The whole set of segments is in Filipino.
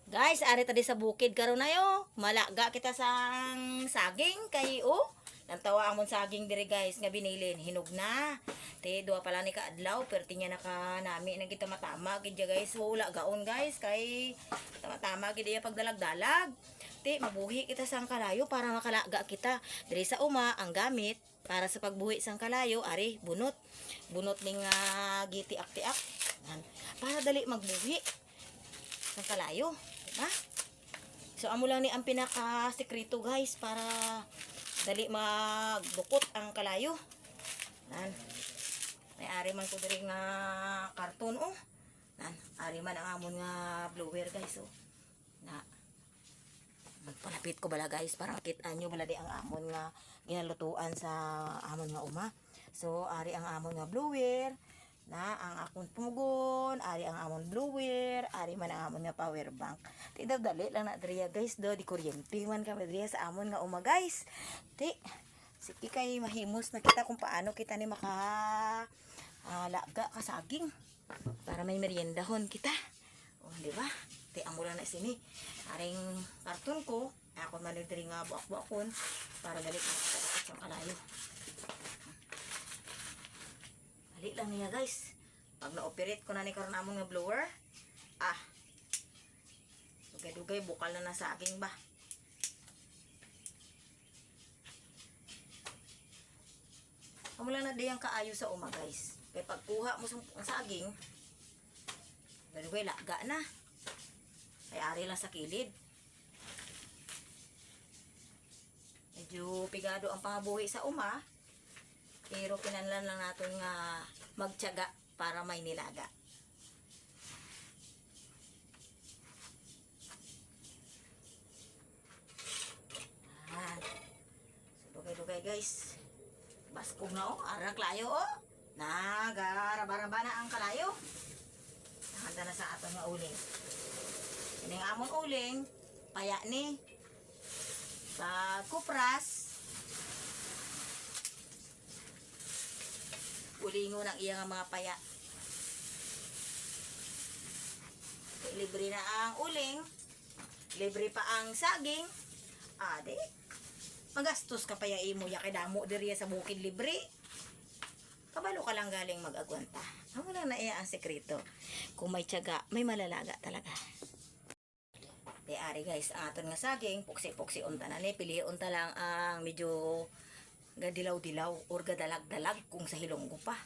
Guys, ari tadi sa bukid karon ayo. Malaga kita sang saging kay nang tawa amon saging diri guys nga binilin hinog na. Te duwa pala ni kaadlaw perti nya naka nami na kita matama gid guys. Wala gaon guys kay tama-tama gid iya pagdalag-dalag. Te mabuhi kita sang kalayo para makalaga kita. Diri sa uma ang gamit para sa pagbuhi sang kalayo ari bunot. Bunot ning gitiak-tiak. Para dali magbuhi sang kalayo. Ha? So amo lang ni ang pinaka sekreto guys para dali magdukot ang kalayo. Nan. May ari man ko diri nga karton Nan, ari man ang amon nga blower guys Na magpalapit ko bala guys para makita nyo bala di ang amon nga ginalutuan sa amon nga uma. So ari ang amon nga blower na ang akong pugon, ari ang amon blower, ari man ang amon nga power bank. Ti dali lang na diriya guys di kuryente man kami diriya sa amon nga uma guys. Ti sige kay mahimos na kita kung paano kita ni maka laga ka saging para may meryendahon kita. Di ba? Ti amo lang na sini. Aring karton ko, ako man diri nga buak-buakon para dali sa kalayo. Dali lang niya guys. Pag na-operate ko na ni karon amon nga blower, dugay-dugay bukal na saging ba. Amo lang na diyang kaayo sa uma guys. Kay pagkuha mo ang saging, dugay laga na. Kay ari lang sa kilid. Medyo pigado ang pangabuhi sa uma. Pero kinahanglan lang natin nga magtiyaga para may nilaga. So dugay-dugay guys. Baskog na ara klayo Nagaraba-raba na ang kalayo. Nakanda na sa aton nga uling. Ining amon uling, paya ni pag kupras ulingon ang iyang mga paya. Libre na ang uling, libre pa ang saging. Ade, magastos ka paya imo ya kay damo diri sa bukid libre. Kabalo ka lang galing mag-agwanta. Amo lang na iya ang sekreto. Kung may tiyaga, may malalaga talaga. Di ari guys, ang aton nga saging, puksi-puksi unta na ni, pili unta lang ang medyo gadilaw-dilaw or gadalag-dalag kung sa hilonggo pa.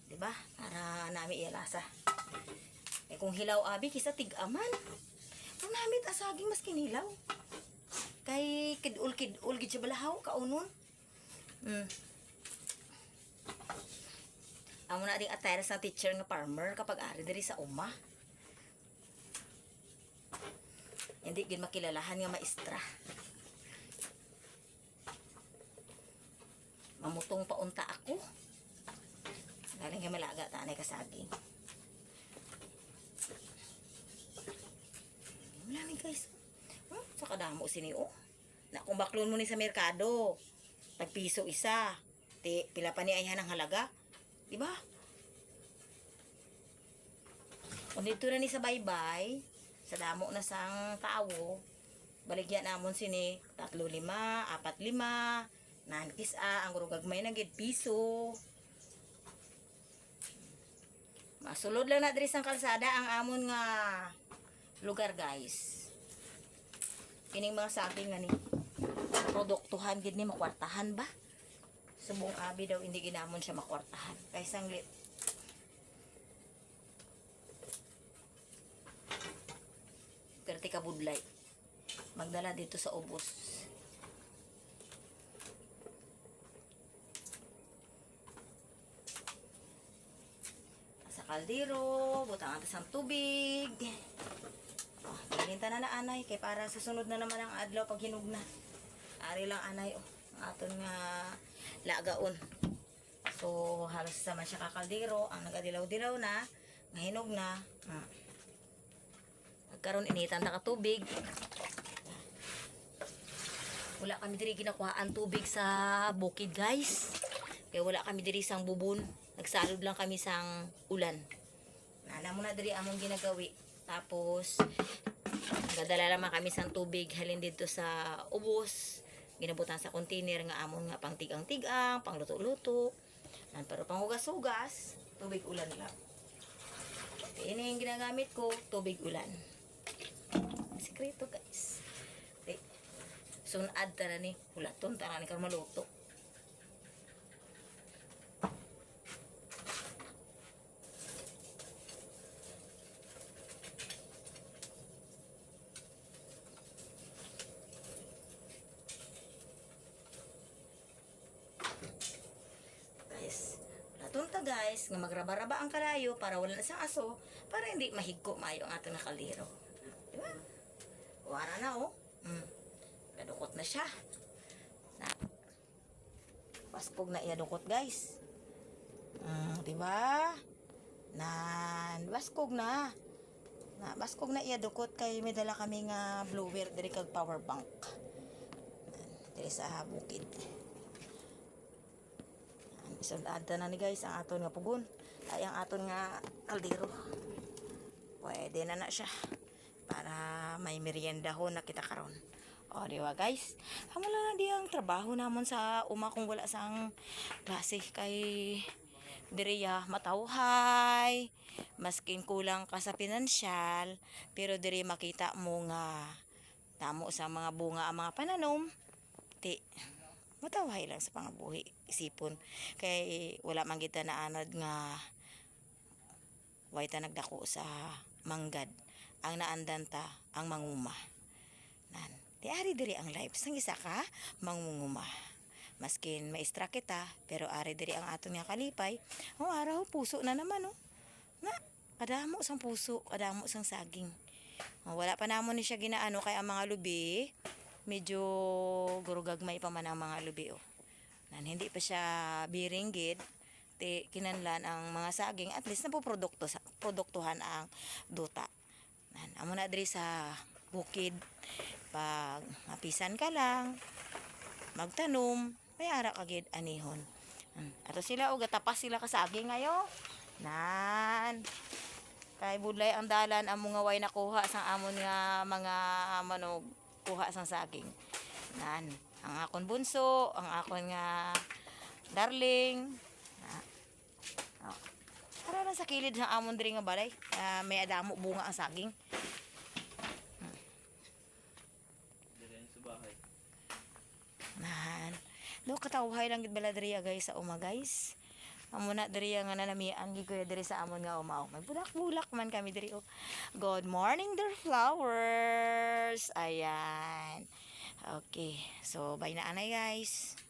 Diba? Para nami ialasa. Kung hilaw abi kisa tig-aman. Kung namit asaging mas kinilaw. Kay kidul-kidul gid siya balahaw kaunon. Amo na ding attire sa teacher nga farmer kapag ari diri sa uma. Hindi gid makilalahan nga maestra. Mamutong paunta ako. Galing nga malaga tanay kasaging. Wala ni guys. Sa kadamo sini Na kung baklon mo ni sa merkado, tagpiso isa. Pila pa ni ayhan ang halaga. Diba? Kung dito na ni sa baybay, sa damo na sang tao, baligyan namon sini 3-5, 4-5, nankis ang gagmay na gid piso. Masulod lang na diri sang kalsada ang amon nga lugar guys. Kining mga saging nga ni produktuhan gid ni makwartahan ba? Subong abi daw hindi ginamon siya makwartahan. Kay sanglit. Perti ka budlay. Magdala dito sa ubos. Sa kaldero, butang atas ang tubig. Gilinta na anay kay para sa sunod na naman ang adlaw pag hinug na. Ari lang anay ang aton nga lagaon. So halos sama siya kakaldero ang nagadilaw-dilaw na, nga hinog na. Karon initan na ka tubig. Wala kami diri ginakuhaan tubig sa bukid guys. Kaya wala kami diri sang bubon. Nagsalod lang kami sang ulan. Nana mo na diri among ginagawi. Tapos Gadala naman kami sa tubig halin dito sa ubos. Ginabutan sa container nga amon nga pang tigang-tigang, pang luto-luto. Pero pang hugas-hugas, tubig ulan lang. Ini yung ginagamit ko, tubig ulan. Sikreto guys. Sunad tara ni, hulaton tara ni kar maluto. Tunta guys, nga magraba-raba ang kalayo para wala na sa aso, para hindi mahigko maayo ang ating nakaliro. Diba? Wara na oh. Kadukot na siya. Na. Paspog na iya dukot guys. Diba? Baskog na. Baskog na iya dukot kay may dala kami nga blower diri kag power bank. Diri sa bukid. Isod adta na ni guys ang aton nga pugon ay ang aton nga kaldero. Pwede na siya para may meriendahon na kita karon. O diba guys, amo lang na di ang trabaho namon sa uma kung wala sang klase kay diriya matawhay, maskin kulang ka sa pinansyal, pero diri makita mo nga tamo sa mga bunga ang mga pananom ti matawhay lang sa pangabuhi isipon kay wala man kita na anad nga way ta nagdako sa manggad ang naandan ta ang manguma nan di ari diri ang life sang isa ka mangunguma maskin maestra kita pero ari diri ang aton nga kalipay araw puso na naman na kadamo sang puso kadamo sang saging wala pa namon ni siya ginaano kay ang mga lubi medyo gurugagmay pa man ang mga lubi nan hindi pa siya biringgit ti kinanlan ang mga saging at least produktuhan ang duta nan amo na diri sa bukid pag mapisan ka lang magtanom may ara kagid anihon ato sila gatapas sila ka saging ngayo nan kay budlay ang dalan ang mga way nakuha sang amon nga mga manog kuha sang saging nan ang akon bunso ang akon nga darling para lang sa kilid sang amon diri nga balay may adamo bunga ang saging nan do katawhay lang gid bala diri guys sa uma guys amo na diri nga nanamian gid kuya diri sa amon nga uma may bulak-bulak man kami diri good morning dear flowers ayan okay so bye na anay guys.